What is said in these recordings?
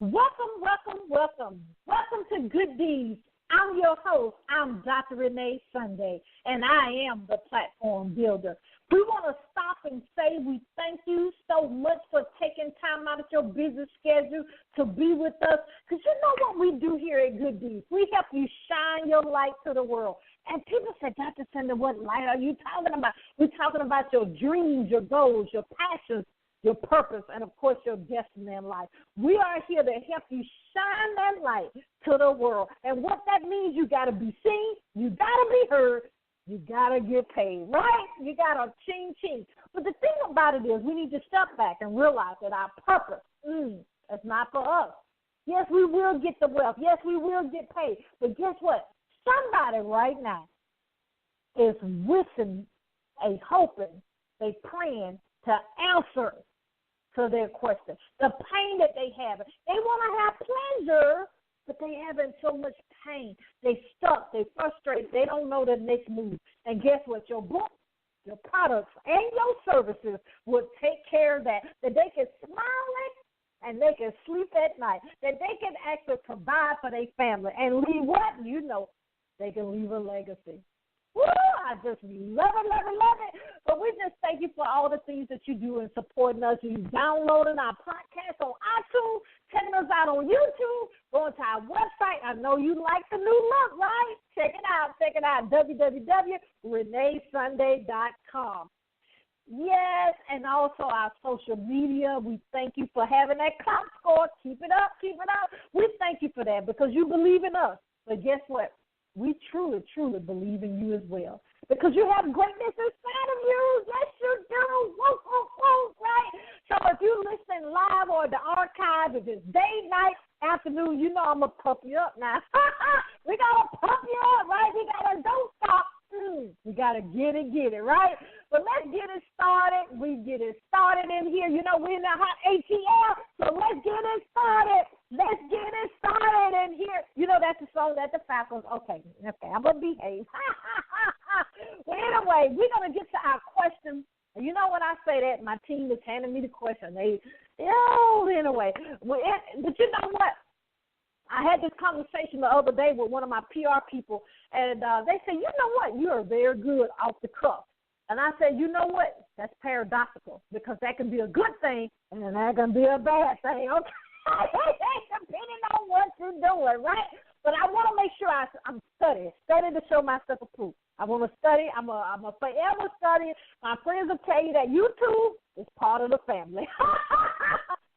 Welcome to Good Deeds. I'm your host. I'm Dr. Renee Sunday, and I am the platform builder. We want to stop and say we thank you so much for taking time out of your busy schedule to be with us, because you know what we do here at Good Deeds? We help you shine your light to the world. And people say, Dr. Sunday, what light are you talking about? We're talking about your dreams, your goals, your passions, your purpose, and, of course, your destiny in life. We are here to help you shine that light to the world. And what that means, you got to be seen, you got to be heard, you got to get paid, right? You got to ching. But the thing about it is we need to step back and realize that our purpose is not for us. Yes, we will get the wealth. Yes, we will get paid. But guess what? Somebody right now is wishing, hoping, they praying to answer to their question. The pain that they have. They want to have pleasure, but they having so much pain. They stuck. They frustrated. They don't know the next move. And guess what? Your book, your products, and your services will take care of that. That they can smile at and they can sleep at night. That they can actually provide for their family and leave what? You know, they can leave a legacy. Woo, I just love it. But we just thank you for all the things that you do in supporting us. You downloading our podcast on iTunes, checking us out on YouTube, going to our website. I know you like the new look, right? Check it out, www.reneesunday.com. Yes, and also our social media. We thank you for having that clout score. Keep it up. We thank you for that because you believe in us. But guess what? We truly believe in you as well. Because you have greatness inside of you. Yes, you do. Whoa, right? So if you listen live or the archive, if it's day, night, afternoon, you know I'm going to pump you up now. We got to pump you up, right? We got to don't stop. We got to get it, right? But let's get it started. We get it started in here. You know, we're in the hot ATL, so let's get it started. Let's get it started in here. You know, that's the song that the Falcons. Okay, I'm going to behave. Well, anyway, we're going to get to our question. You know, when I say that, my team is handing me the question. Anyway. But you know what? I had this conversation the other day with one of my PR people, and they said, you know what? You are very good off the cuff. And I said, you know what? That's paradoxical because that can be a good thing and that can be a bad thing, okay? Depending on what you're doing, right? But I want to make sure I'm studying to show myself approved. I want to study. I'm a forever study. My friends will tell you that YouTube is part of the family.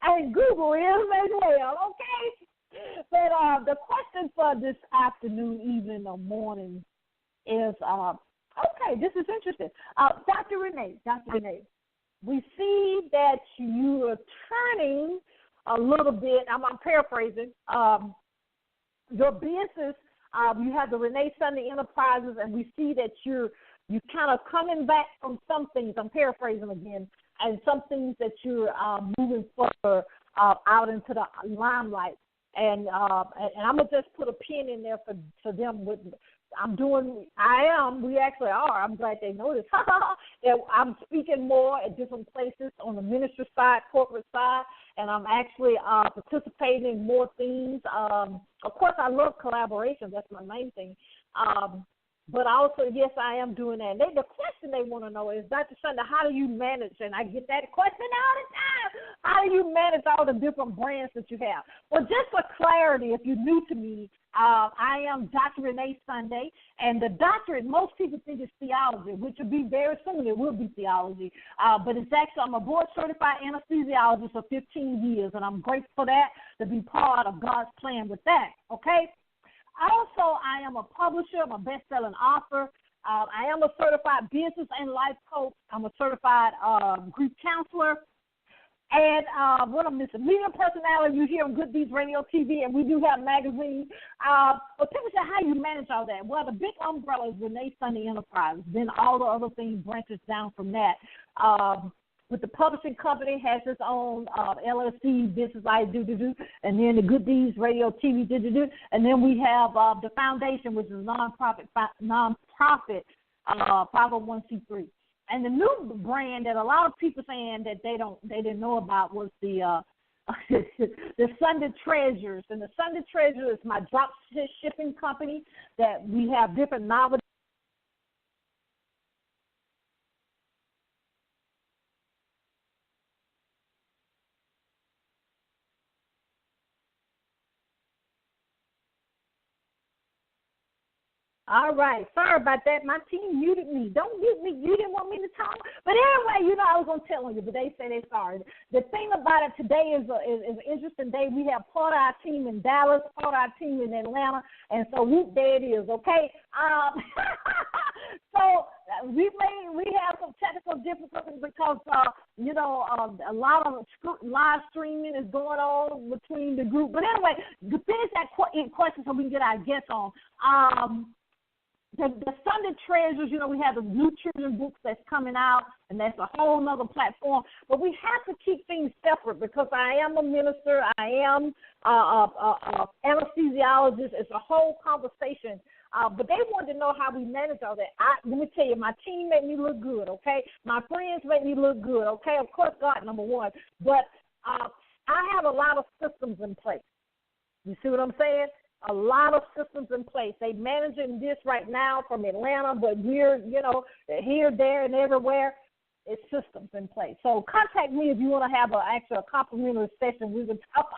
And Google is as well, okay? But the question for this afternoon, evening, or morning is, okay, this is interesting. Dr. Renee, we see that you are turning a little bit, I'm paraphrasing, your business, you have the Renee Sunday Enterprises, and we see that you kind of coming back from some things, I'm paraphrasing again, and some things that you're moving further out into the limelight. And I'm going to just put a pin in there for them. We actually are. I'm glad they noticed. I'm speaking more at different places on the ministry side, corporate side, and I'm actually participating in more things. Of course, I love collaboration. That's my main thing. But also, yes, I am doing that. The question they want to know is, Dr. Sunday, how do you manage? And I get that question all the time. How do you manage all the different brands that you have? Well, just for clarity, if you're new to me, I am Dr. Renee Sunday, and the doctorate, most people think it's theology, which will be very soon. It will be theology. But it's actually, I'm a board-certified anesthesiologist for 15 years, and I'm grateful for that, to be part of God's plan with that, okay? Also, I am a publisher. I'm a best-selling author. I am a certified business and life coach. I'm a certified grief counselor. And what I'm missing, media personality, you hear on Good Deeds Radio TV, and we do have magazines. But people say, how do you manage all that? Well, the big umbrella is Renee Sunday Enterprises. Then all the other things branches down from that. But the publishing company has its own LLC, business I do, and then the Good Deeds Radio TV, and then we have the foundation, which is a nonprofit 501c3. And the new brand that a lot of people saying that they didn't know about was the the Sunday Treasures. And the Sunday Treasures is my drop shipping company that we have different novels. All right. Sorry about that. My team muted me. Don't mute me. You didn't want me to talk. But anyway, I was going to tell you, but they say they're sorry. The thing about it today is an interesting day. We have part of our team in Dallas, part of our team in Atlanta, and so there it is, okay? So we have some technical difficulties because, a lot of live streaming is going on between the group. But anyway, to finish that question so we can get our guests on, the Sunday Treasures, we have the new children's books that's coming out, and that's a whole other platform. But we have to keep things separate because I am a minister. I am a anesthesiologist. It's a whole conversation. But they wanted to know how we manage all that. Let me tell you, my team made me look good, okay? My friends made me look good, okay? Of course, God, number one. But I have a lot of systems in place. You see what I'm saying? A lot of systems in place. They're managing this right now from Atlanta, but we're, here, there, and everywhere. It's systems in place. So contact me if you want to have a complimentary session. We can talk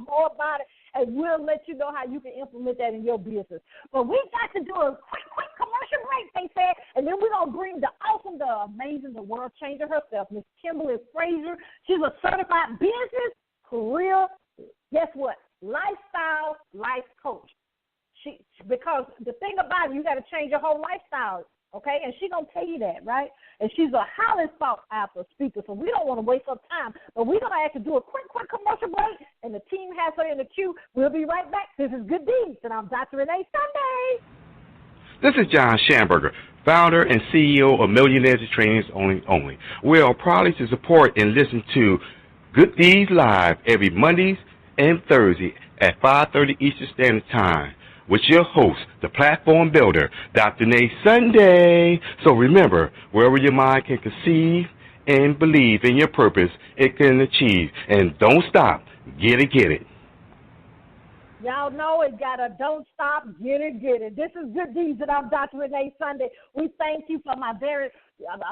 more about it, and we'll let you know how you can implement that in your business. But we've got to do a quick commercial break, they said, and then we're going to bring the awesome, the amazing, the world changer herself, Miss Kimberly Frazier. She's a certified business, career, guess what? Lifestyle life coach. Because the thing about it, you got to change your whole lifestyle, okay? And she's going to tell you that, right? And she's a highly sought after speaker, so we don't want to waste our time. But we're going to have to do a quick commercial break, and the team has her in the queue. We'll be right back. This is Good Deeds, and I'm Dr. Renee Sunday. This is John Schamberger, founder and CEO of Millionaires Trainings Only. We are proud to support and listen to Good Deeds Live every Mondays and Thursday at 5:30 Eastern Standard Time with your host, the platform builder, Dr. Nate Sunday. So remember, wherever your mind can conceive and believe in your purpose, it can achieve. And don't stop. Get it. Y'all know it. Don't stop. Get it. This is Good Deeds, and I'm Dr. Renee Sunday. We thank you for my very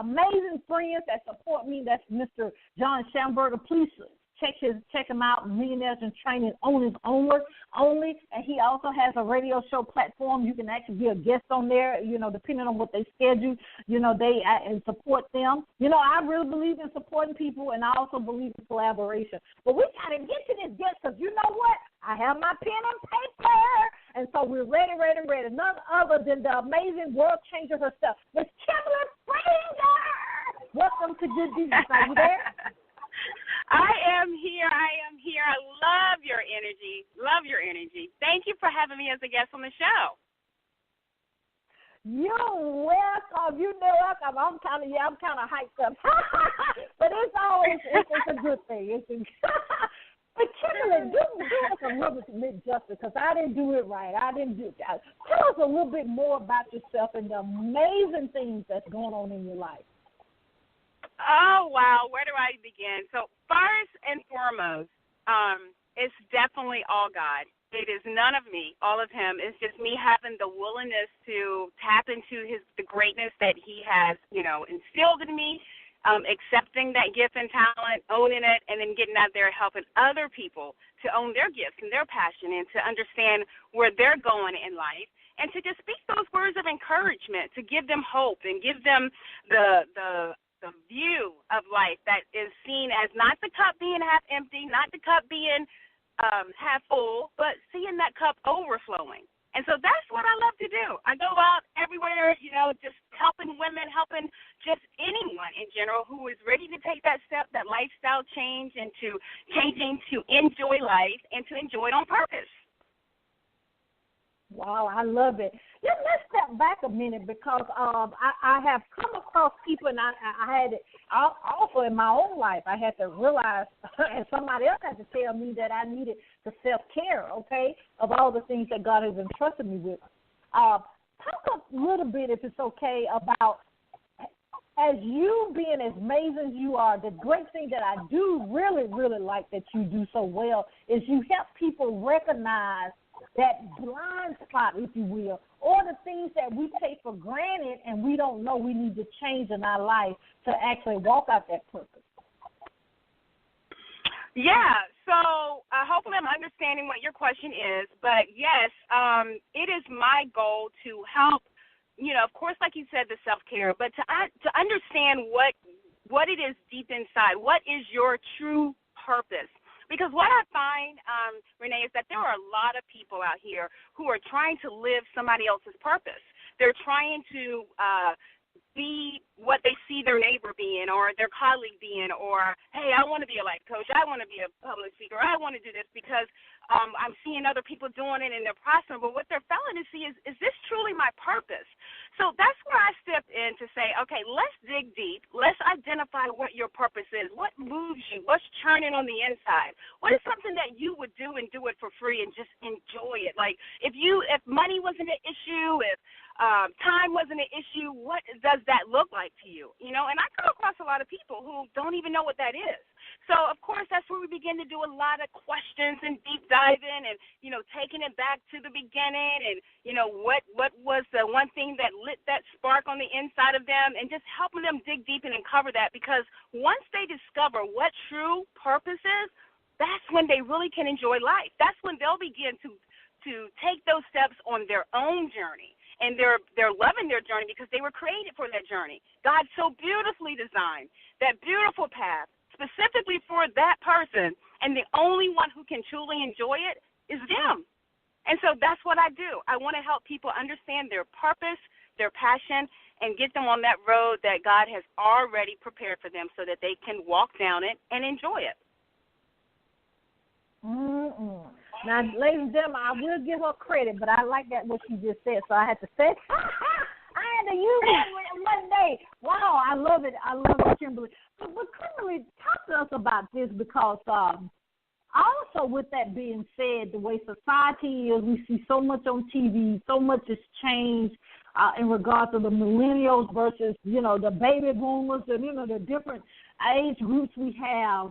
amazing friends that support me. That's Mr. John Schamberger. Please check him out, Millionaires in Training Only, and he also has a radio show platform. You can actually be a guest on there, depending on what they schedule, and support them. I really believe in supporting people, and I also believe in collaboration. But we got to get to this guest because you know what? I have my pen and paper, and so we're ready. None other than the amazing world changer herself, Miss Kimberly Frazier. Welcome to Good Deeds. Are you there? I am here. I love your energy. Thank you for having me as a guest on the show. You're welcome. I'm kind of hyped up. But it's a good thing. But Kimberly, do us a little bit justice because I didn't do it right. Tell us a little bit more about yourself and the amazing things that's going on in your life. Oh, wow. Where do I begin? So first and foremost, it's definitely all God. It is none of me, all of him. It's just me having the willingness to tap into the greatness that he has, instilled in me, accepting that gift and talent, owning it, and then getting out there helping other people to own their gifts and their passion and to understand where they're going in life. And to just speak those words of encouragement, to give them hope and give them the view of life that is seen as not the cup being half empty, not the cup being half full, but seeing that cup overflowing. And so that's what I love to do. I go out everywhere, just helping women, helping just anyone in general who is ready to take that step, that lifestyle change, and to changing to enjoy life and to enjoy it on purpose. Wow, I love it. Let's step back a minute because I have come across people, and I had it also in my own life. I had to realize, and somebody else had to tell me that I needed the self-care, okay, of all the things that God has entrusted me with. Talk a little bit, if it's okay, about as you being as amazing as you are, the great thing that I do really, really like that you do so well is you help people recognize that blind spot, if you will, or the things that we take for granted and we don't know we need to change in our life to actually walk out that purpose. Yeah, so hopefully I'm understanding what your question is, but yes, it is my goal to help, of course, like you said, the self-care, but to understand what it is deep inside. What is your true purpose? Because what I find, Renee, is that there are a lot of people out here who are trying to live somebody else's purpose. They're trying to be what they see their neighbor being or their colleague being, or, hey, I want to be a life coach, I want to be a public speaker, I want to do this because I'm seeing other people doing it and they're prospering. But what they're failing to see is this truly my purpose? So that's where I stepped in to say, okay, let's dig deep. Let's identify what your purpose is. What moves you? What's churning on the inside? What is something that you would do and do it for free and just enjoy it? Like if money wasn't an issue, if time wasn't an issue, what does that look like to you? And I come across a lot of people who don't even know what that is. So, of course, that's where we begin to do a lot of questions and deep diving and, taking it back to the beginning and, what was the one thing that lit that spark on the inside of them and just helping them dig deep and uncover that, because once they discover what true purpose is, that's when they really can enjoy life. That's when they'll begin to take those steps on their own journey. And they're loving their journey because they were created for that journey. God so beautifully designed that beautiful path specifically for that person, and the only one who can truly enjoy it is them. And so that's what I do. I want to help people understand their purpose, their passion, and get them on that road that God has already prepared for them so that they can walk down it and enjoy it. Mm-mm. Now, ladies and gentlemen, I will give her credit, but I like that what she just said, so I had to say it. I had to use it one day. Wow, I love it. I love it, Kimberly. But Kimberly, talk to us about this, because also with that being said, the way society is, we see so much on TV, so much has changed in regards to the millennials versus, the baby boomers and, the different age groups we have.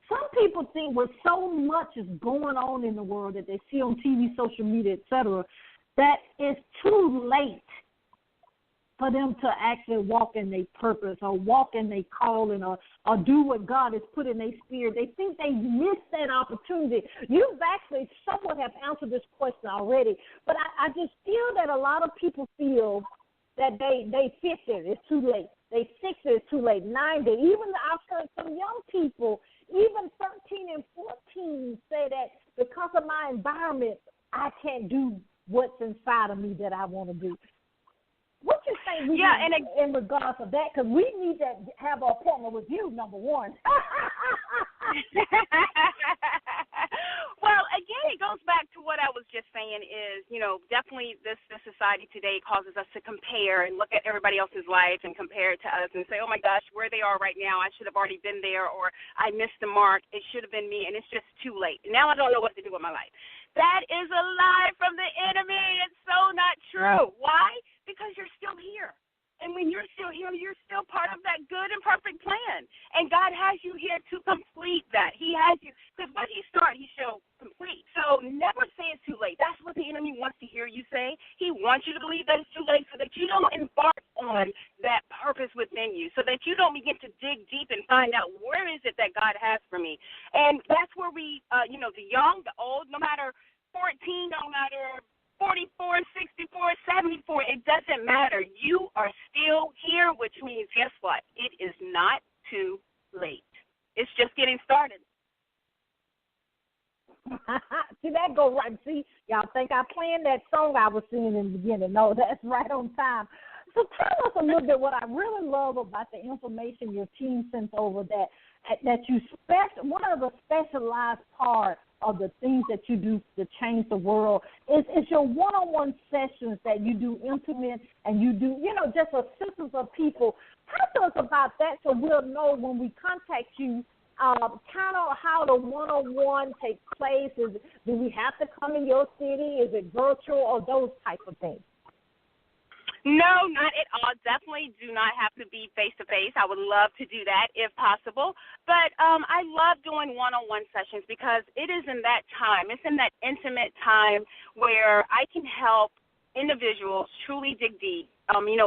Some people think with so much is going on in the world that they see on TV, social media, et cetera, that it's too late for them to actually walk in their purpose or walk in their calling or do what God has put in their spirit. They think they missed that opportunity. You've actually somewhat have answered this question already, but I just feel that a lot of people feel that they 50, it's too late. They 60, it's too late. 90, even I've heard some young people, even 13 and 14, say that because of my environment, I can't do what's inside of me that I want to do. What you think in regards to that? Because we need to have an appointment with you, number one. Well, again, it goes back to what I was just saying is, definitely this society today causes us to compare and look at everybody else's life and compare it to us and say, oh, my gosh, where they are right now, I should have already been there, or I missed the mark, it should have been me, and it's just too late. Now I don't know what to do with my life. That is a lie from the enemy. It's so not true. Why? Because you're still here. And when you're still here, you're still part of that good and perfect plan. And God has you here to complete that. He has you. Because what he started, he shall complete. So never say it's too late. That's what the enemy wants to hear you say. He wants you to believe that it's too late so that you don't embark on that purpose within you, so that you don't begin to dig deep and find out where is it that God has for me. And that's where we, the young, the old, no matter 14, no matter 44, 64, 74, it doesn't matter. You are still here, which means, guess what? It is not too late. It's just getting started. See, that go right. See, y'all think I planned that song I was singing in the beginning. No, that's right on time. So tell us a little bit what I really love about the information your team sent over, that you one of the specialized parts of the things that you do to change the world is your one-on-one sessions that you do intimate, and you do, just assistance of people. Talk to us about that so we'll know when we contact you kind of how the one-on-one takes place. Do we have to come in your city? Is it virtual, or those type of things? No, not at all. Definitely do not have to be face-to-face. I would love to do that if possible. But I love doing one-on-one sessions because it is in that time. It's in that intimate time where I can help individuals truly dig deep.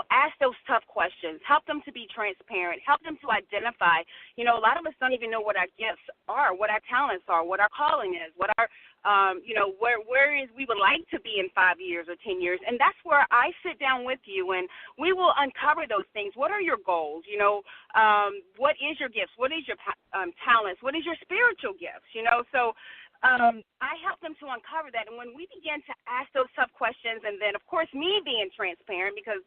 Ask those tough questions, help them to be transparent, help them to identify. A lot of us don't even know what our gifts are, what our talents are, what our calling is, what our, where is we would like to be in 5 years or 10 years. And that's where I sit down with you and we will uncover those things. What are your goals? What is your gifts? What is your talents? What is your spiritual gifts? So I help them to uncover that. And when we begin to ask those tough questions, and then, of course, me being transparent, because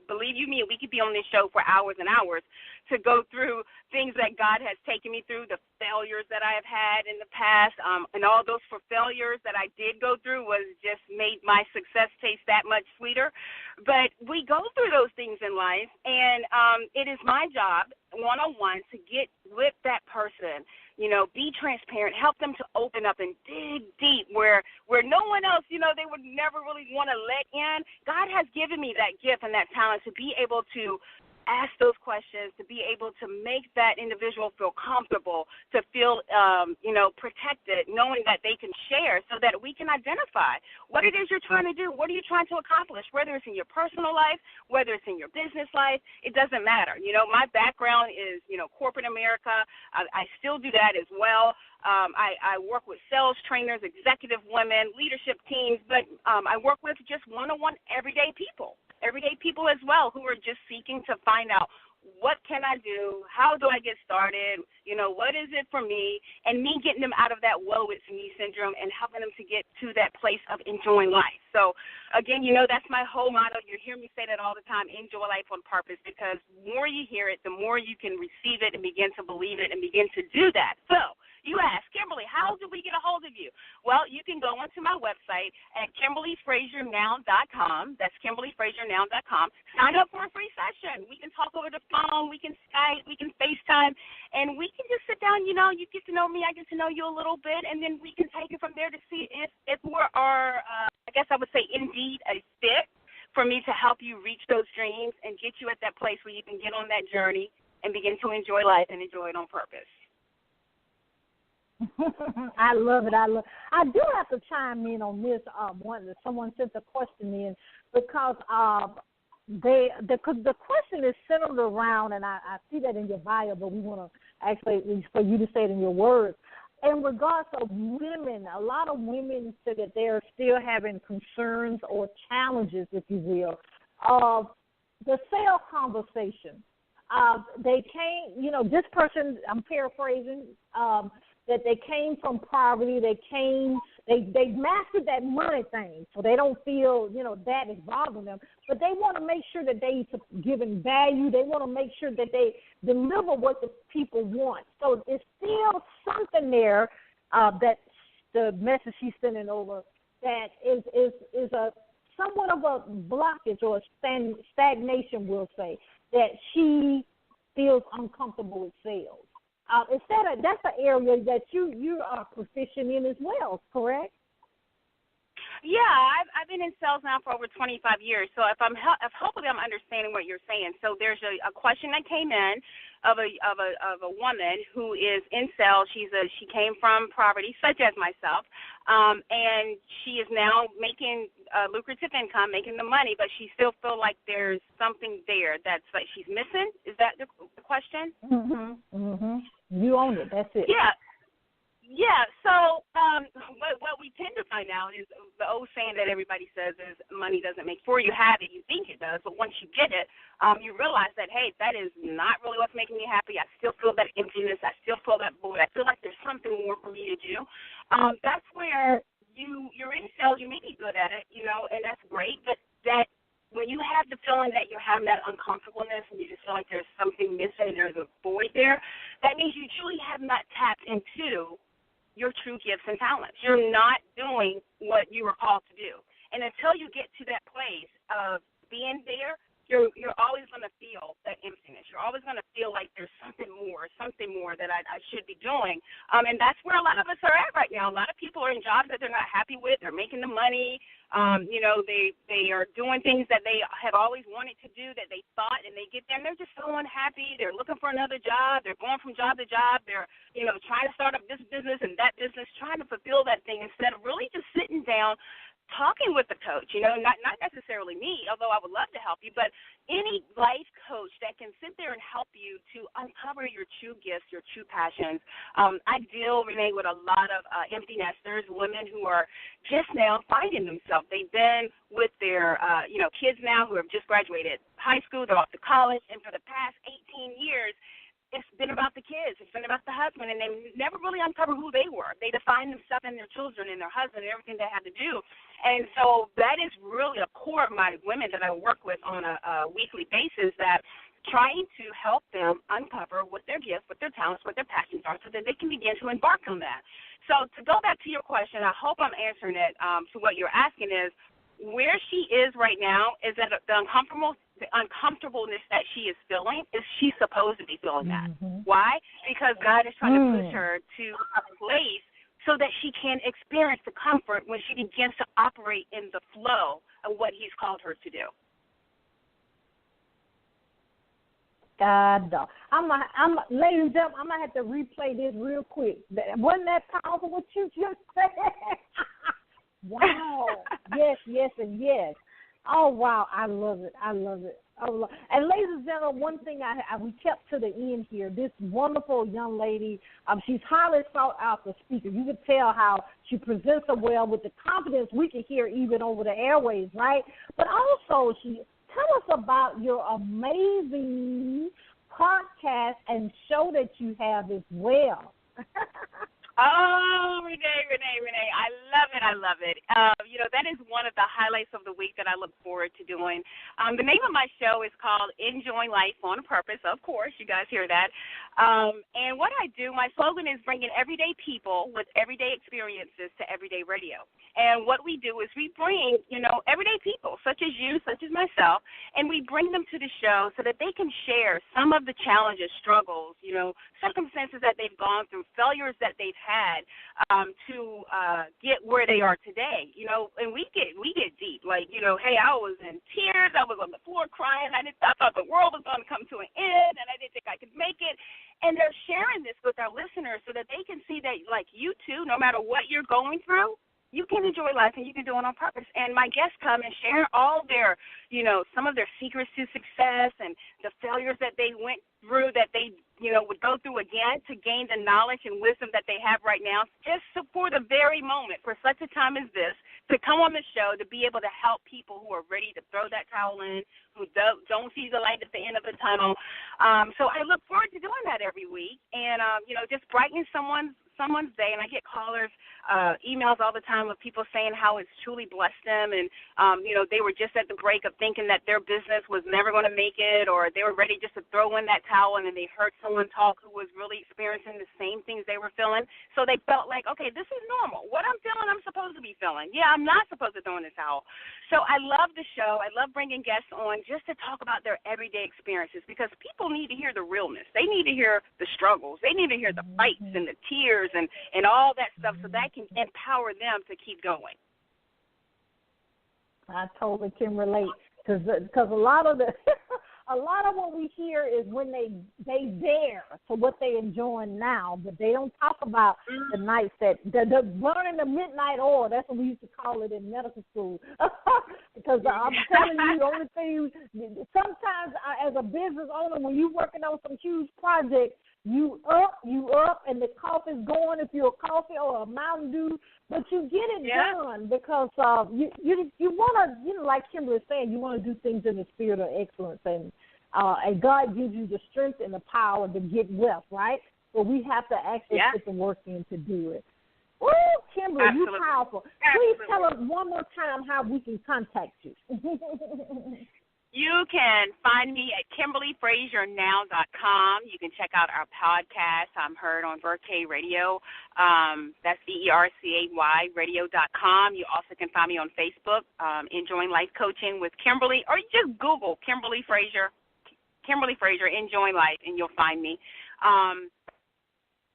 believe you me, we could be on this show for hours and hours to go through things that God has taken me through, the failures that I have had in the past, and all those failures that I did go through was just made my success taste that much sweeter. But we go through those things in life, and it is my job, one-on-one, to get with that person, be transparent, help them to open up and dig deep where no one else, they would never really want to let in. God has given me that gift and that talent to be able to ask those questions, to be able to make that individual feel comfortable, to feel, protected, knowing that they can share so that we can identify what it is you're trying to do. What are you trying to accomplish, whether it's in your personal life, whether it's in your business life, it doesn't matter. My background is, corporate America. I still do that as well. I work with sales trainers, executive women, leadership teams, but I work with just one-on-one everyday people as well who are just seeking to find out what can I do, how do I get started, what is it for me, and me getting them out of that woe it's me syndrome and helping them to get to that place of enjoying life. So, again, that's my whole motto. You hear me say that all the time, enjoy life on purpose, because the more you hear it, the more you can receive it and begin to believe it and begin to do that. So, you ask, Kimberly, how do we get a hold of you? Well, you can go onto my website at KimberlyFrazierNow.com. That's KimberlyFrazierNow.com. Sign up for a free session. We can talk over the phone. We can Skype. We can FaceTime. And we can just sit down, you get to know me. I get to know you a little bit. And then we can take it from there to see if we are, I guess I would say, indeed a fit for me to help you reach those dreams and get you at that place where you can get on that journey and begin to enjoy life and enjoy it on purpose. I love it. I do have to chime in on this. Someone sent a question in because the question is centered around, and I see that in your bio, but we want to actually for you to say it in your words. In regards to women, a lot of women say that they're still having concerns or challenges, if you will, of the sale conversation. They came, this person, I'm paraphrasing, that they came from poverty, they mastered that money thing, so they don't feel, that is bothering them. But they want to make sure that they giving value. They want to make sure that they deliver what the people want. So it's still something there that the message she's sending over that is a somewhat of a blockage or a stagnation, we'll say, that she feels uncomfortable with sales. That's an area that you are proficient in as well, correct? Yeah, I've been in sales now for over 25 years. So hopefully I'm understanding what you're saying. So there's a question that came in of a woman who is in sales. She came from poverty, such as myself, and she is now making lucrative income, making the money, but she still feels like there's something there that's like she's missing. Is that the question? You own it. That's it. Yeah. Yeah, so what we tend to find out is the old saying that everybody says is money doesn't make for you have it, you think it does, but once you get it, you realize that, hey, that is not really what's making me happy. I still feel that emptiness. I still feel that void. I feel like there's something more for me to do. That's where you're in sales. You may be good at it, and that's great, but that when you have the feeling that you're having that uncomfortableness and you just feel like there's something missing, there's a void there, that means you truly have not tapped into your true gifts and talents. You're not doing what you were called to do. And until you get to that place of being there, you're always going to feel that emptiness. You're always going to feel like there's something more that I should be doing. And that's where a lot of us are at right now. A lot of people are in jobs that they're not happy with. They're making the money. They are doing things that they have always wanted to do that they thought, and they get there and they're just so unhappy. They're looking for another job. They're going from job to job. They're, trying to start up this business and that business, trying to fulfill that thing instead of really just sitting down, talking with the coach, not necessarily me, although I would love to help you, but any life coach that can sit there and help you to uncover your true gifts, your true passions. I deal, Renee, with a lot of empty nesters, women who are just now finding themselves. They've been with their, kids now who have just graduated high school, they're off to college, and for the past 18 years, it's been about the kids. It's been about the husband, and they never really uncovered who they were. They defined themselves and their children and their husband and everything they had to do. And so that is really a core of my women that I work with on a weekly basis, that trying to help them uncover what their gifts, what their talents, what their passions are, so that they can begin to embark on that. So to go back to your question, I hope I'm answering it to what you're asking is, where she is right now is that the uncomfortableness that she is feeling, is she supposed to be feeling that? Mm-hmm. Why? Because God is trying to push her to a place so that she can experience the comfort when she begins to operate in the flow of what he's called her to do. God, ladies and gentlemen, I'm going to have to replay this real quick. Wasn't that powerful what you just said? Wow. Yes, and yes. Oh, wow. I love it. Oh, and ladies and gentlemen, one thing we kept to the end here. This wonderful young lady, she's highly sought after speaker. You can tell how she presents her well with the confidence we can hear even over the airwaves, right? But also, tell us about your amazing podcast and show that you have as well. Oh, Renee, I love it. That is one of the highlights of the week that I look forward to doing. The name of my show is called Enjoying Life on Purpose. Of course, you guys hear that. And what I do, my slogan is bringing everyday people with everyday experiences to everyday radio. And what we do is we bring, everyday people, such as you, such as myself, and we bring them to the show so that they can share some of the challenges, struggles, circumstances that they've gone through, failures that they've had to get where they are today. And we get deep. Like, hey, I was in tears. I was on the floor crying. I thought the world was going to come to an end, and I didn't think I could make it. And they're sharing this with our listeners so that they can see that, like, you too, no matter what you're going through, you can enjoy life and you can do it on purpose. And my guests come and share all their, some of their secrets to success and the failures that they went through that they, would go through again to gain the knowledge and wisdom that they have right now, just for the very moment, for such a time as this, to come on the show to be able to help people who are ready to throw that towel in, who don't see the light at the end of the tunnel. So I look forward to doing that every week and, just brightening someone's day. And I get callers, emails all the time of people saying how it's truly blessed them. And, they were just at the break of thinking that their business was never going to make it, or they were ready just to throw in that towel, and then they heard someone talk who was really experiencing the same things they were feeling. So they felt like, okay, this is normal. What I'm feeling, I'm supposed to be feeling. Yeah, I'm not supposed to throw in the towel. So I love the show. I love bringing guests on just to talk about their everyday experiences, because people need to hear the realness. They need to hear the struggles. They need to hear the fights and the tears and all that stuff, so that can empower them to keep going. I totally can relate, because a lot of what we hear is when they dare to what they enjoying now, but they don't talk about the nights that the burning the midnight oil. That's what we used to call it in medical school. Because I'm telling you, the only thing, sometimes as a business owner, when you're working on some huge project, you up, and the coffee's going if you're a coffee or a Mountain Dew, but you get it done because you want to, like Kimberly was saying, you want to do things in the spirit of excellence, and God gives you the strength and the power to get wealth, right? But we have to actually put the work in to do it. Oh, Kimberly, you're powerful. Please tell us one more time how we can contact you. You can find me at KimberlyFrazierNow.com. You can check out our podcast. I'm heard on Vercay Radio. That's VERCAY radio.com. You also can find me on Facebook, Enjoying Life Coaching with Kimberly, or you just Google Kimberly Frazier, Enjoying Life, and you'll find me.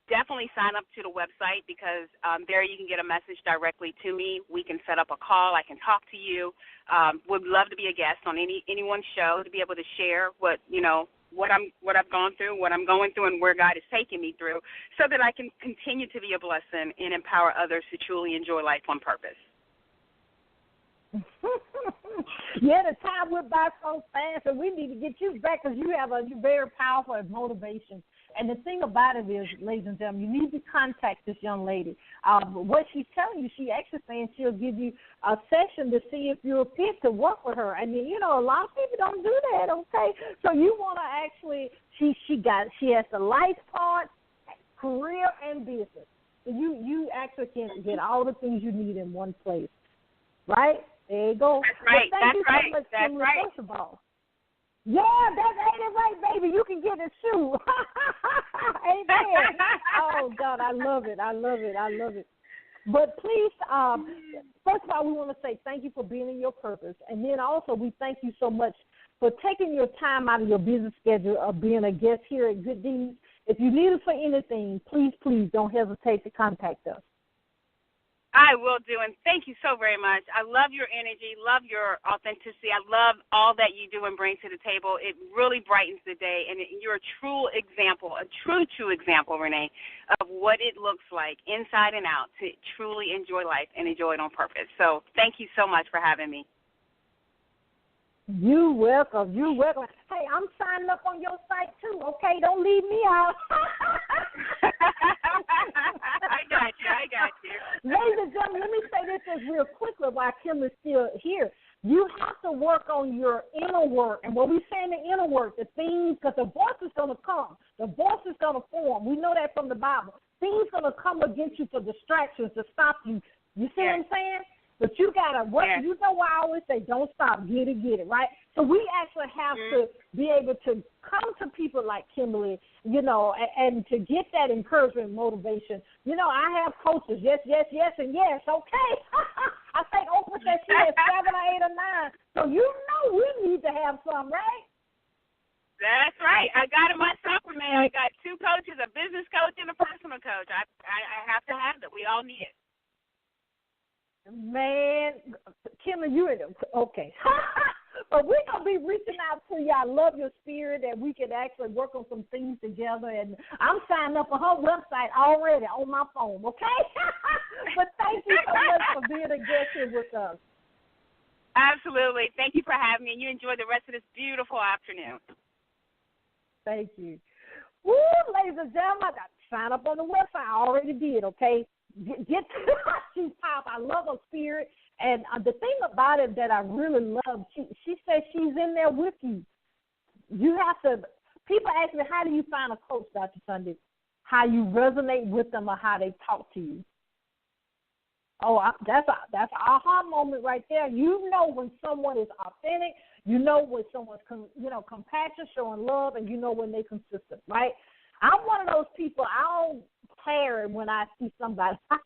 definitely sign up to the website because there you can get a message directly to me. We can set up a call. I can talk to you. Would love to be a guest on anyone's show to be able to share what I've gone through, what I'm going through, and where God is taking me through, so that I can continue to be a blessing and empower others to truly enjoy life on purpose. Yeah, the time went by so fast, and we need to get you back because you have a very powerful motivation. And the thing about it is, ladies and gentlemen, you need to contact this young lady. What she's telling you, she actually saying she'll give you a session to see if you're fit to work with her. And, a lot of people don't do that, okay? So you want to actually, she has the life part, career, and business. So you actually can get all the things you need in one place, right? There you go. That's right. Well, thank you so much, Kimberly, first of all. Yeah, that's ain't it right, baby. You can get a shoe. Amen. Oh, God, I love it. But please, first of all, we want to say thank you for being in your purpose. And then also we thank you so much for taking your time out of your busy schedule of being a guest here at Good Deeds. If you need us for anything, please don't hesitate to contact us. I will do, and thank you so very much. I love your energy, love your authenticity. I love all that you do and bring to the table. It really brightens the day, and you're a true example, Renee, of what it looks like inside and out to truly enjoy life and enjoy it on purpose. So thank you so much for having me. You're welcome. Hey, I'm signing up on your site, too, okay? Don't leave me out. I got you. Ladies and gentlemen, let me say this just real quickly while Kim is still here. You have to work on your inner work. And when we say in the inner work, the things, because the voice is going to come. The voice is going to form. We know that from the Bible. Things going to come against you for distractions to stop you. You see what I'm saying? But you got to work. Yeah. You know why I always say don't stop, get it, right? So we actually have to be able to come to people like Kimberly, and to get that encouragement and motivation. I have coaches, yes, and yes, okay. I think Oprah said she has 7 or 8 or 9. So we need to have some, right? That's right. I got it myself, Renee. I got 2 coaches, a business coach and a personal coach. I have to have it. We all need it. Man, Kimberly, you in okay. But we're going to be reaching out to you. I love your spirit, and we can actually work on some things together. And I'm signing up on her website already on my phone, okay? But thank you so much for being a guest here with us. Absolutely. Thank you for having me, and you enjoy the rest of this beautiful afternoon. Thank you. Woo, ladies and gentlemen, sign up on the website. I already did, okay? Get she's powerful. I love her spirit. And the thing about it that I really love, she says she's in there with you. You have to, people ask me, how do you find a coach, Dr. Sunday? How you resonate with them or how they talk to you. Oh, that's an aha moment right there. You know when someone is authentic. You know when someone's, compassion, showing love, and you know when they're consistent, right? I'm one of those people, I don't care when I see somebody. But,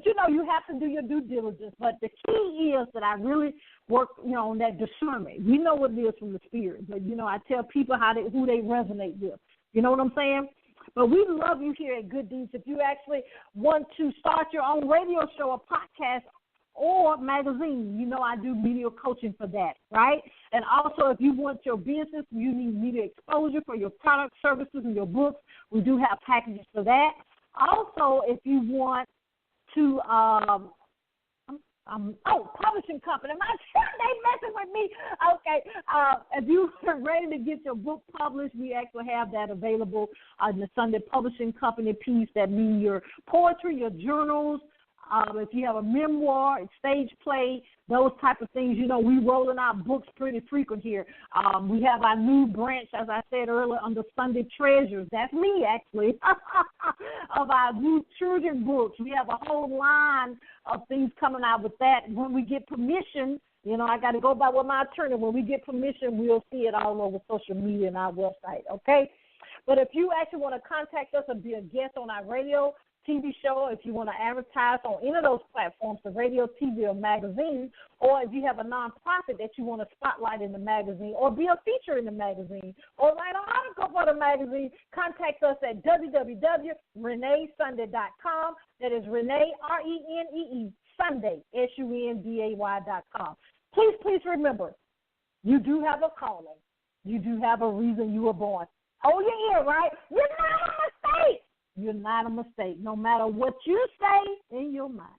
you have to do your due diligence. But the key is that I really work, on that discernment. We know what it is from the spirit. But, I tell people who they resonate with. You know what I'm saying? But we love you here at Good Deeds. If you actually want to start your own radio show or podcast or magazine, I do media coaching for that, right? And also, if you want your business, you need media exposure for your products, services, and your books, we do have packages for that. Also, if you want to, publishing company. They messing with me. Okay. If you're ready to get your book published, we actually have that available on the Sunday Publishing Company piece. That means your poetry, your journals. If you have a memoir, a stage play, those type of things, we rolling out books pretty frequent here. We have our new branch, as I said earlier, under Sunday Treasures. That's me, actually, of our new children books. We have a whole line of things coming out with that. When we get permission, I got to go by with my attorney. When we get permission, we'll see it all over social media and our website, okay? But if you actually want to contact us and be a guest on our radio, TV show, if you want to advertise on any of those platforms, the radio, TV, or magazine, or if you have a nonprofit that you want to spotlight in the magazine or be a feature in the magazine or write an article for the magazine, contact us at www.reneesunday.com. That is Renee, R-E-N-E-E, Sunday, SUNDAY.com. Please remember, you do have a calling. You do have a reason you were born. Hold your ear, right? You're not a mistake. You're not a mistake. No matter what you say in your mind,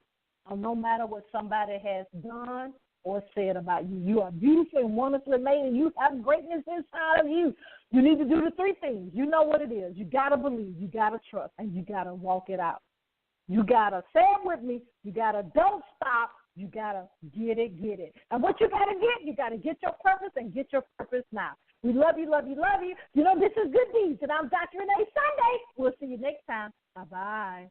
or no matter what somebody has done or said about you, you are beautiful and wonderfully made, and you have greatness inside of you. You need to do the three things. You know what it is. You got to believe, you got to trust, and you got to walk it out. You got to say it with me. You got to don't stop. You got to get it. And what you got to get, you got to get your purpose and get your purpose now. We love you. You know, this is Good Deeds, and I'm Dr. Renee Sunday. We'll see you next time. Bye-bye.